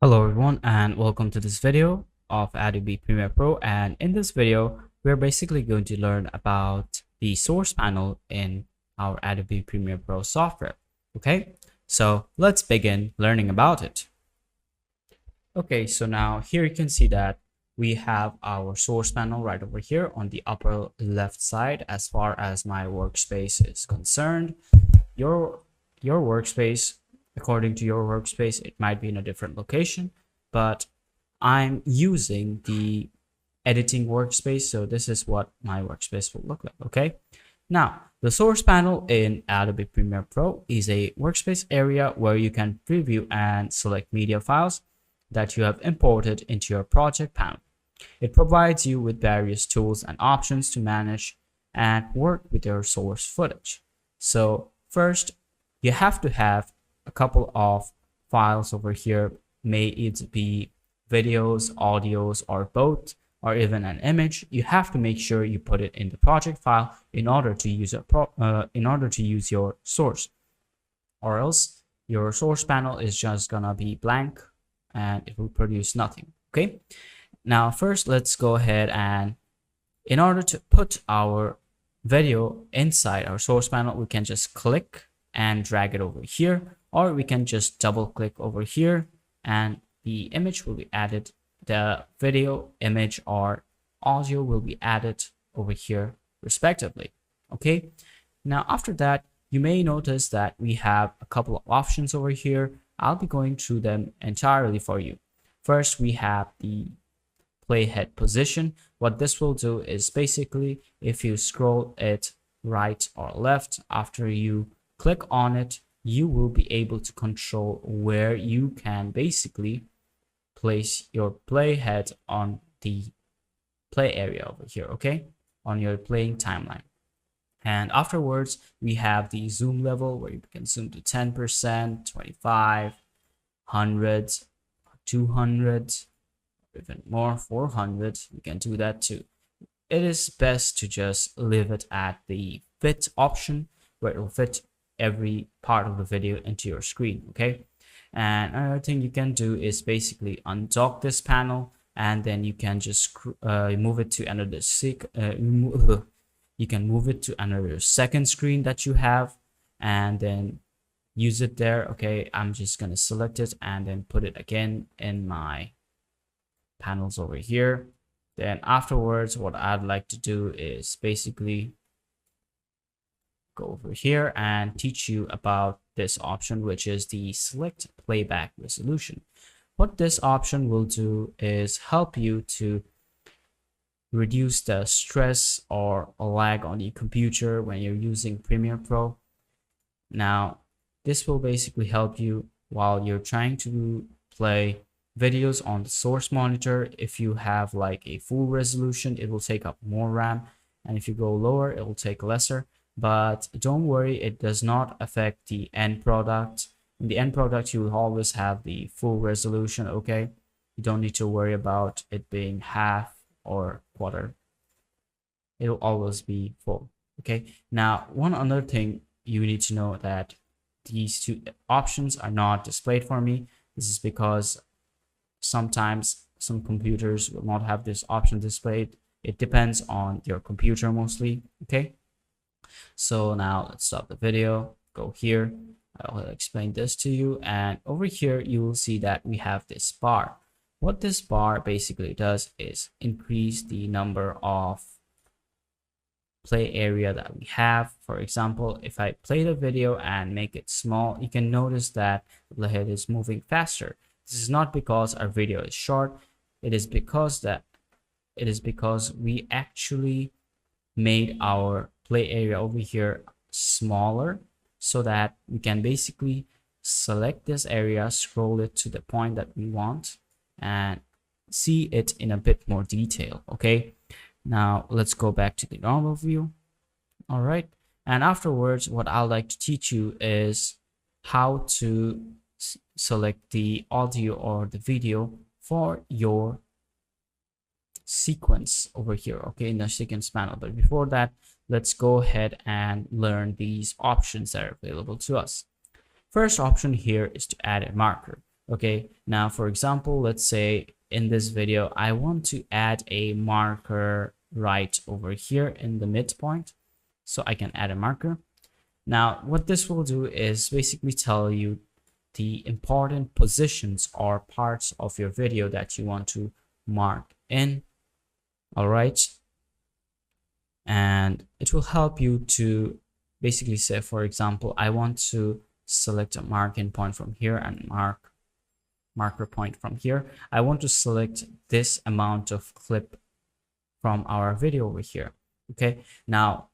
Hello everyone and welcome to this video of Adobe Premiere Pro, and in this video we're basically going to learn about the source panel in our Adobe Premiere Pro software. Okay, so let's begin learning about it. Okay, so now here you can see that we have our source panel right over here on the upper left side. As far as my workspace is concerned, your workspace, according to your workspace, it might be in a different location, but I'm using the editing workspace, so this is what my workspace will look like. Okay, now the source panel in Adobe Premiere Pro is a workspace area where you can preview and select media files that you have imported into your project panel. It provides you with various tools and options to manage and work with your source footage. So first, you have to have a couple of files over here. May it be videos, audios, or both, or even an image. You have to make sure you put it in the project file in order to use your source, or else your source panel is just gonna be blank and it will produce nothing. Okay, now first let's go ahead, and in order to put our video inside our source panel, we can just click and drag it over here, or we can just double click over here and the image will be added. The video, image, or audio will be added over here respectively. Okay, now after that, you may notice that we have a couple of options over here. I'll be going through them entirely for you. First, we have the playhead position. What this will do is basically, if you scroll it right or left, after you click on it, you will be able to control where you can basically place your playhead on the play area over here, okay, on your playing timeline. And afterwards, we have the zoom level where you can zoom to 10%, 25, 100, 200, even more, 400. You can do that too. It is best to just leave it at the fit option, where it will fit every part of the video into your screen. Okay, and another thing you can do is basically undock this panel, and then you can just move it to another you can move it to another second screen that you have and then use it there. Okay, I'm just gonna select it and then put it again in my panels over here. Then afterwards, what I'd like to do is basically go over here and teach you about this option, which is the select playback resolution. What this option will do is help you to reduce the stress or lag on your computer when you're using Premiere Pro. Now, this will basically help you while you're trying to play videos on the source monitor. If you have like a full resolution, it will take up more RAM, and if you go lower, it will take lesser. But don't worry, it does not affect the end product. In the end product, you will always have the full resolution. Okay, you don't need to worry about it being half or quarter. It will always be full. Okay, now one other thing you need to know, that these two options are not displayed for me. This is because sometimes some computers will not have this option displayed. It depends on your computer mostly. Okay, so now let's stop the video, go here. I'll explain this to you, and over here you will see that we have this bar. What this bar basically does is increase the number of play area that we have. For example, if I play the video and make it small, you can notice that the playhead is moving faster. This is not because our video is short. It is because we actually made our play area over here smaller, so that we can basically select this area, scroll it to the point that we want, and see it in a bit more detail. Okay, now let's go back to the normal view. All right, and afterwards, what I'd like to teach you is how to select the audio or the video for your sequence over here, okay, in the sequence panel. But before that, let's go ahead and learn these options that are available to us. First option here is to add a marker. Okay, now for example, let's say in this video I want to add a marker right over here in the midpoint, so I can add a marker. Now what this will do is basically tell you the important positions or parts of your video that you want to mark in. All right, and it will help you to basically say, for example, I want to select a marking point from here and marker point from here. I want to select this amount of clip from our video over here. Okay, now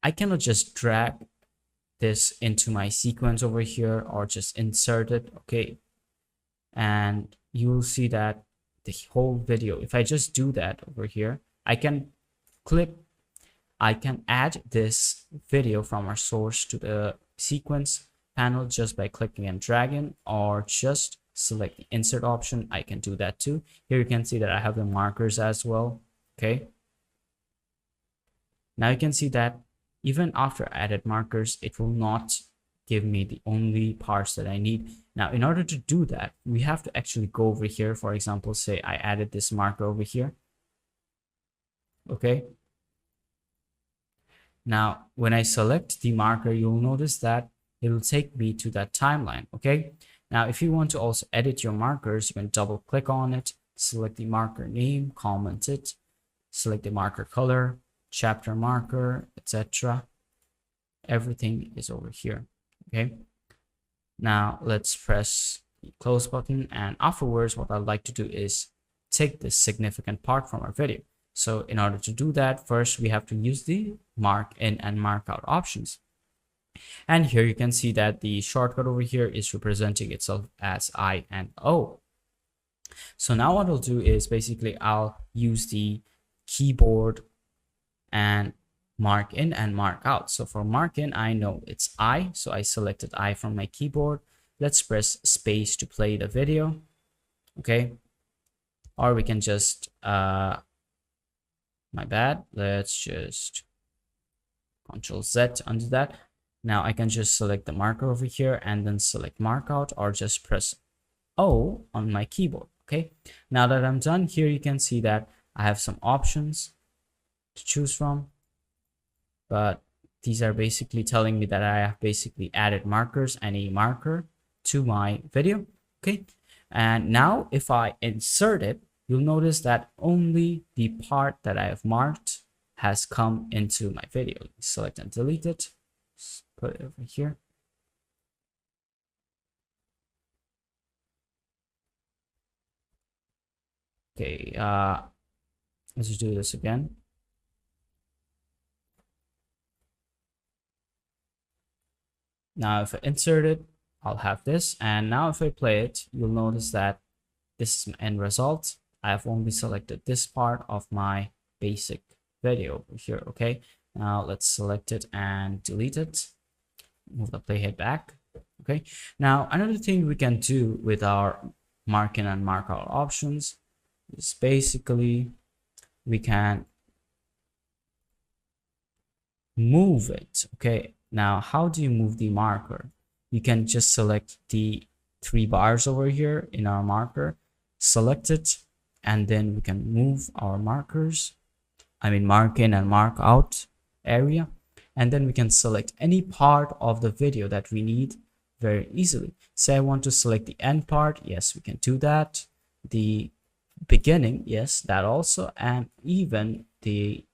I cannot just drag this into my sequence over here or just insert it. Okay, and you will see that the whole video, if I just do that over here, I can add this video from our source to the sequence panel just by clicking and dragging, or just select the insert option. I can do that too. Here you can see that I have the markers as well. Okay, now you can see that even after added markers, it will not give me the only parts that I need. Now in order to do that, we have to actually go over here. For example, say I added this marker over here. Okay, now when I select the marker, you'll notice that it will take me to that timeline. Okay, now if you want to also edit your markers, you can double click on it, select the marker name, comment it, select the marker color, chapter marker, etc. Everything is over here. Okay, now let's press the close button, and afterwards what I'd like to do is take this significant part from our video. So in order to do that, first we have to use the mark in and mark out options. And here you can see that the shortcut over here is representing itself as I and O. So now what I'll do is basically I'll use the keyboard and mark in and mark out. So for mark in, I know it's I, so I selected I from my keyboard. Let's press space to play the video. Okay, or we can just my bad, let's just Control Z undo that. Now I can just select the marker over here and then select mark out, or just press O on my keyboard. Okay, now that I'm done, here you can see that I have some options to choose from, but these are basically telling me that I have basically added markers and a marker to my video. Okay, and now if I insert it, you'll notice that only the part that I have marked has come into my video. Select and delete it, put it over here. Okay, let's do this again. Now if I insert it, I'll have this, and now if I play it, you'll notice that this is my end result. I have only selected this part of my basic video over here. Okay, now let's select it and delete it, move the playhead back. Okay, now another thing we can do with our mark in and mark out options is basically we can move it. Okay, now how do you move the marker? You can just select the 3 bars over here in our marker, select it, and then we can move our markers, I mean mark in and mark out area, and then we can select any part of the video that we need very easily. Say I want to select the end part, yes, we can do that. The beginning, yes, that also, and even the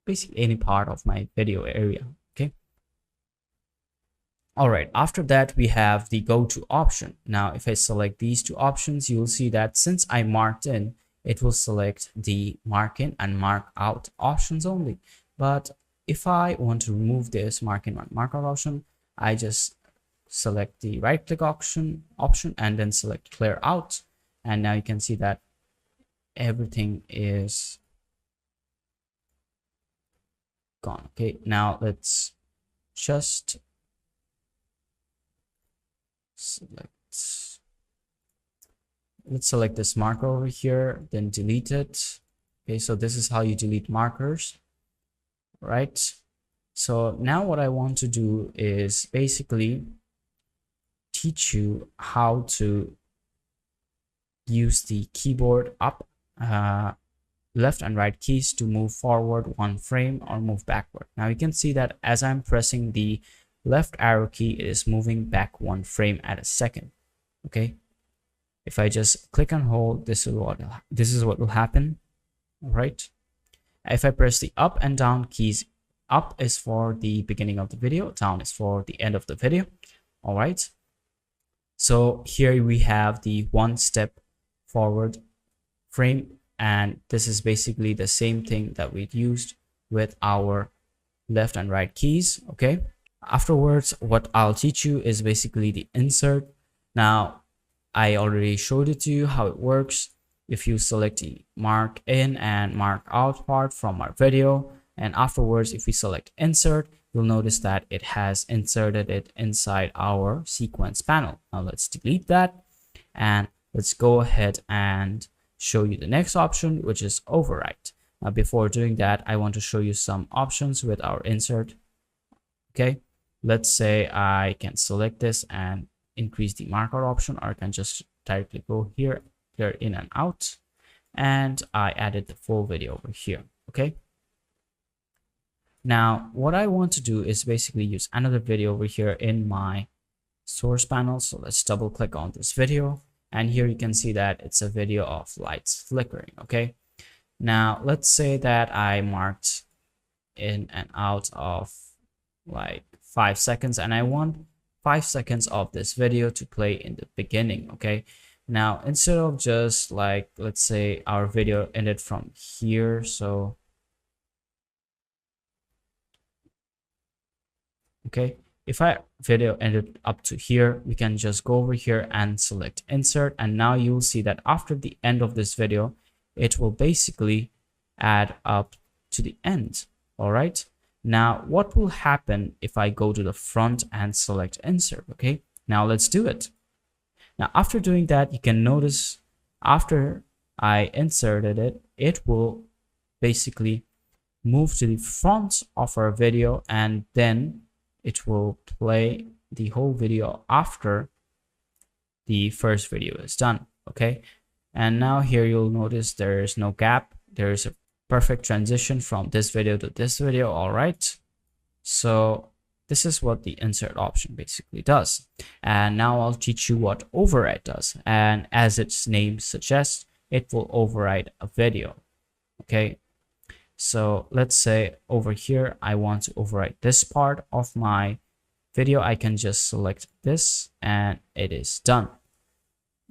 basically any part of my video area. Okay, all right, after that we have the go to option. Now if I select these 2 options, you will see that since I marked in, it will select the mark in and mark out options only. But if I want to remove this mark in and mark out option, I just select the right click option and then select clear out, and now you can see that everything is gone. Okay, now let's just select this marker over here, then delete it. Okay, so this is how you delete markers, right? So now what I want to do is basically teach you how to use the keyboard up, left and right keys to move forward one frame or move backward. Now you can see that as I'm pressing the left arrow key, it is moving back one frame at a second. Okay, if I just click and hold, this is what will happen. All right, if I press the up and down keys, up is for the beginning of the video, down is for the end of the video. All right, so here we have the one step forward frame, and this is basically the same thing that we used with our left and right keys. Okay, afterwards what I'll teach you is basically the insert. Now I already showed it to you how it works. If you select the mark in and mark out part from our video, and afterwards if we select insert, you'll notice that it has inserted it inside our sequence panel. Now let's delete that and let's go ahead and show you the next option, which is overwrite. Now before doing that, I want to show you some options with our insert. Okay, let's say I can select this and increase the marker option, or I can just directly go here, clear in and out, and I added the full video over here. Okay, now what I want to do is basically use another video over here in my source panel. So let's double click on this video, and here you can see that it's a video of lights flickering. Okay, now let's say that I marked in and out of like 5 seconds, and I want 5 seconds of this video to play in the beginning. Okay, now instead of just like, let's say our video ended from here, so okay, if our video ended up to here, we can just go over here and select insert, and now you will see that after the end of this video, it will basically add up to the end. All right, now what will happen if I go to the front and select insert? Okay, now let's do it. Now after doing that, you can notice after I inserted it, it will basically move to the front of our video, and then it will play the whole video after the first video is done. Okay, and now here you'll notice there is no gap. There is a perfect transition from this video to this video. All right, so this is what the insert option basically does. And now I'll teach you what override does, and as its name suggests, it will override a video. Okay, so let's say over here I want to overwrite this part of my video. I can just select this and it is done.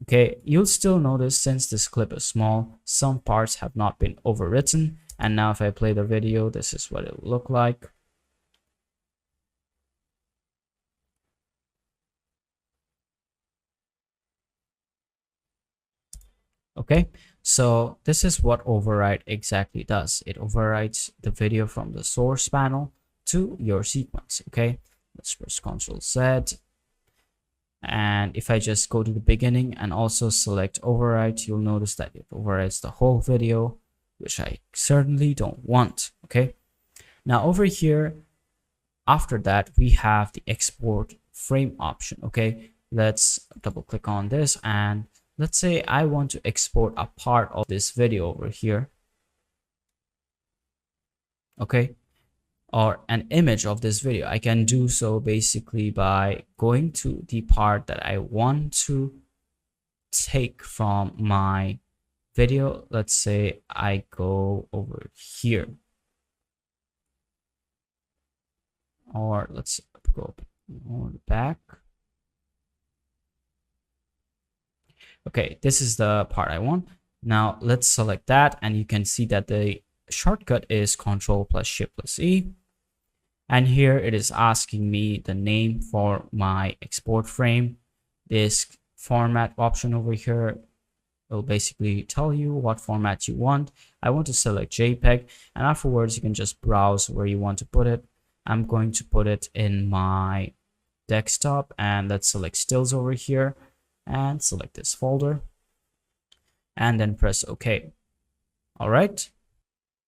Okay, you'll still notice since this clip is small, some parts have not been overwritten. And now if I play the video, this is what it will look like. Okay, so this is what override exactly does. It overwrites the video from the source panel to your sequence. Okay, let's press Ctrl Z. And if I just go to the beginning and also select overwrite, you'll notice that it overwrites the whole video, which I certainly don't want. Okay, now over here, after that, we have the export frame option. Okay, let's double click on this, and let's say I want to export a part of this video over here. Okay, or an image of this video. I can do so basically by going to the part that I want to take from my video. Let's say I go over here, or let's go on back. Okay, this is the part I want. Now let's select that, and you can see that the shortcut is Ctrl+Shift+E. And here it is asking me the name for my export frame. This format option over here will basically tell you what format you want. I want to select JPEG, and afterwards you can just browse where you want to put it. I'm going to put it in my desktop, and let's select stills over here and select this folder and then press OK. All right,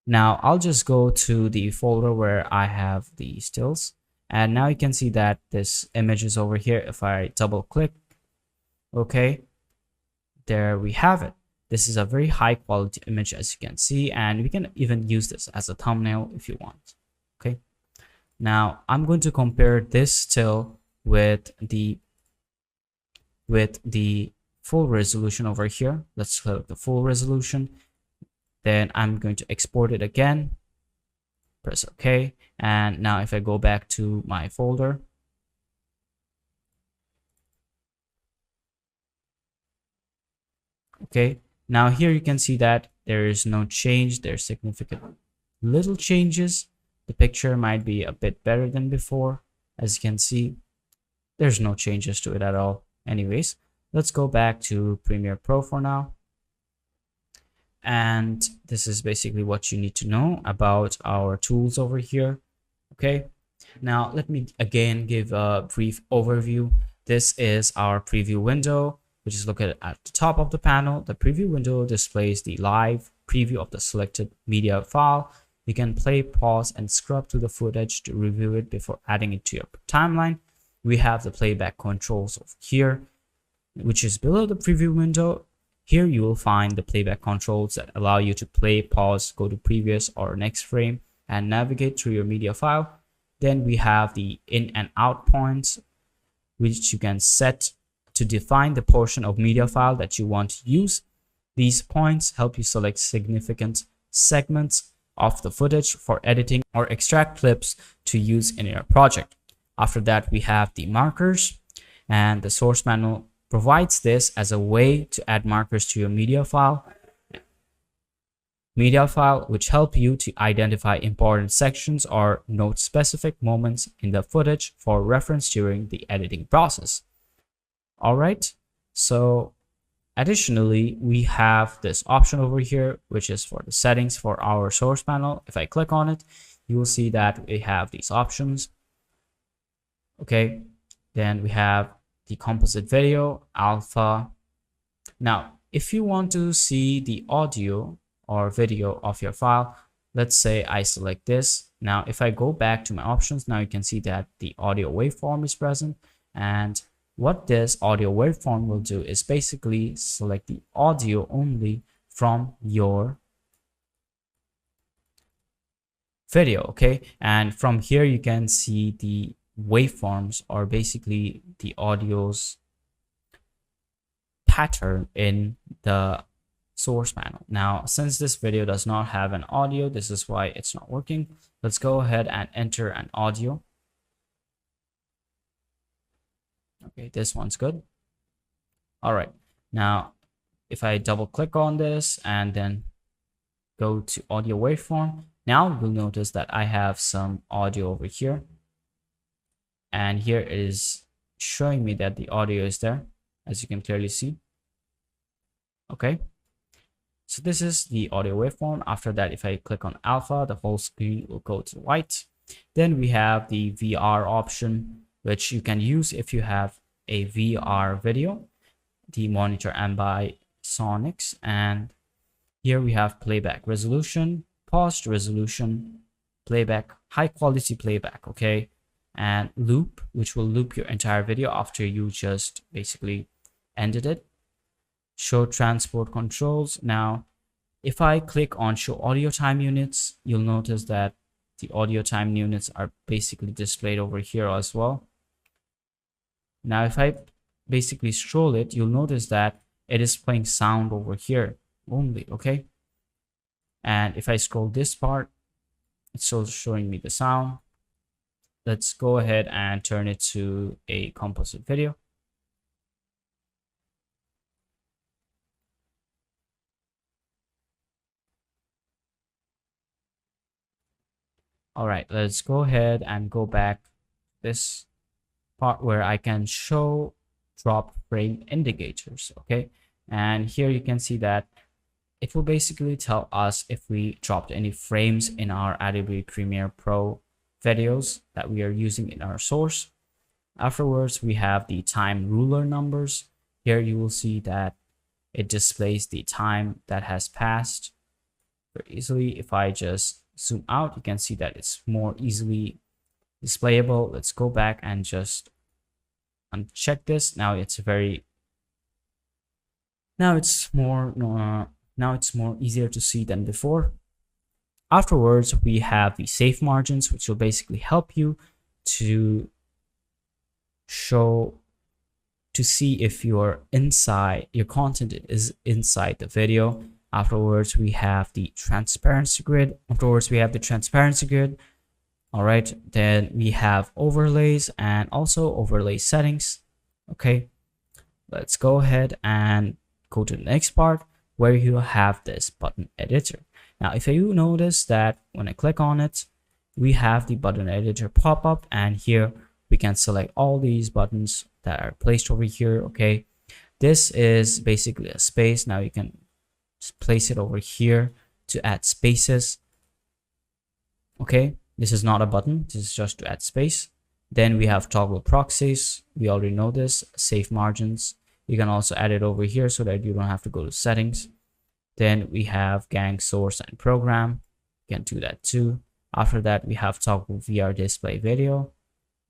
now I'll just go to the folder where I have the stills, And now you can see that this image is over here. If I double click, okay, there we have it. This is a very high quality image, as you can see, and we can even use this as a thumbnail if you want. Okay, now I'm going to compare this still with the full resolution over here. Let's select the full resolution. Then I'm going to export it again, press OK, and now if I go back to my folder, okay, now here you can see that there is no change. There's significant little changes. The picture might be a bit better than before. As you can see, there's no changes to it at all. Anyways, let's go back to Premiere Pro for now. And this is basically what you need to know about our tools over here. Okay, now let me again give a brief overview. This is our preview window, which is located at the top of the panel. The preview window displays the live preview of the selected media file. You can play, pause, and scrub through the footage to review it before adding it to your timeline. We have the playback controls over here, which is below the preview window. Here you will find the playback controls that allow you to play, pause, go to previous or next frame, and navigate through your media file. Then we have the in and out points, which you can set to define the portion of media file that you want to use. These points help you select significant segments of the footage for editing or extract clips to use in your project. After that, we have the markers, and the source panel provides this as a way to add markers to your media file, which help you to identify important sections or note specific moments in the footage for reference during the editing process. All right, so additionally, we have this option over here, which is for the settings for our source panel. If I click on it, you will see that we have these options. Okay, then we have the composite video, alpha. Now, if you want to see the audio or video of your file, let's say I select this. Now, if I go back to my options, now you can see that the audio waveform is present. And what this audio waveform will do is basically select the audio only from your video. Okay, and from here you can see the waveforms, or basically the audio's pattern in the source panel. Now, since this video does not have an audio, this is why it's not working. Let's go ahead and enter an audio. Okay, this one's good. All right, now if I double click on this and then go to audio waveform, now you'll notice that I have some audio over here, and here is showing me that the audio is there, as you can clearly see. Okay, so this is the audio waveform. After that, if I click on alpha, the whole screen will go to white. Then we have the VR option, which you can use if you have a VR video, the monitor ambisonics, and here we have playback resolution, paused resolution, playback, high quality playback, okay, and loop, which will loop your entire video after you just basically ended it. Show transport controls. Now, if I click on show audio time units, you'll notice that the audio time units are basically displayed over here as well. Now, if I basically scroll it, you'll notice that it is playing sound over here only, okay? And if I scroll this part, it's still showing me the sound. Let's go ahead and turn it to a composite video. All right, let's go ahead and go back this part where I can show drop frame indicators. Okay, and here you can see that it will basically tell us if we dropped any frames in our Adobe Premiere Pro videos that we are using in our source. Afterwards, we have the time ruler numbers. Here you will see that it displays the time that has passed very easily. If I just zoom out, you can see that it's more easily displayable. Let's go back and just uncheck this. Now it's more easier to see than before. Afterwards, we have the safe margins, which will basically help you to see if your content is inside the video. Afterwards, we have the transparency grid. All right, then we have overlays and also overlay settings. Okay, let's go ahead and go to the next part where you have this button editor. Now, if you notice that when I click on it, we have the button editor pop up, and here we can select all these buttons that are placed over here. Okay, this is basically a space. Now you can just place it over here to add spaces. Okay, this is not a button, this is just to add space. Then we have toggle proxies. We already know this. Safe margins, you can also add it over here so that you don't have to go to settings. Then we have gang, source, and program. You can do that too. After that, we have toggle VR display video.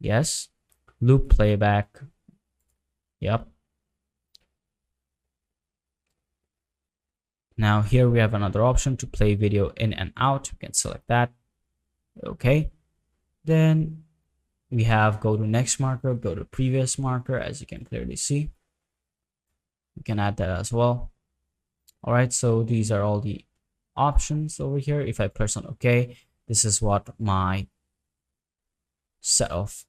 Yes. Loop playback. Yep. Now here we have another option to play video in and out. You can select that. Okay. Then we have go to next marker, go to previous marker, as you can clearly see. You can add that as well. All right, so these are all the options over here. If I press on OK, this is what my set of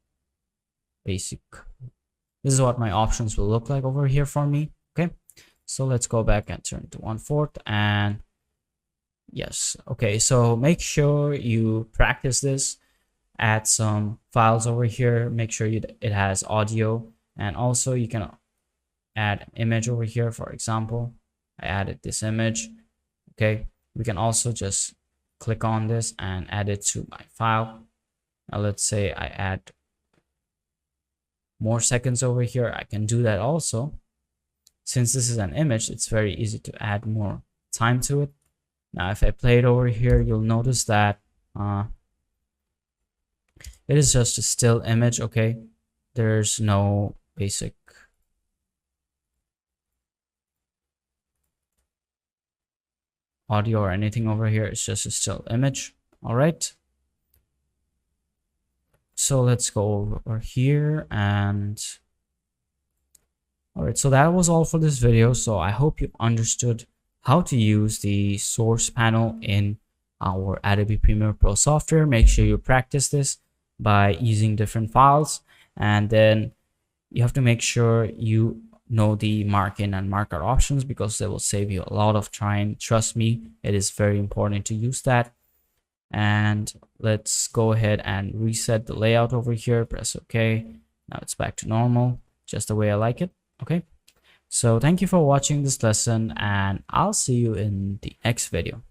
this is what my options will look like over here for me. Okay, so let's go back and turn to 1/4, and yes. Okay, so make sure you practice this. Add some files over here. Make sure it has audio, and also you can add an image over here. For example, I added this image. Okay, we can also just click on this and add it to my file. Now let's say I add more seconds over here. I can do that also. Since this is an image, it's very easy to add more time to it. Now if I play it over here, you'll notice that it is just a still image. Okay, there's no basic audio or anything over here. It's just a still image. All right, so let's go over here, and all right, so that was all for this video. So I hope you understood how to use the source panel in our Adobe Premiere Pro software. Make sure you practice this by using different files, and then you have to make sure you know the mark in and mark out options, because they will save you a lot of time. Trust me, it is very important to use that. And let's go ahead and reset the layout over here. Press OK. Now it's back to normal, just the way I like it. Okay, so thank you for watching this lesson, and I'll see you in the next video.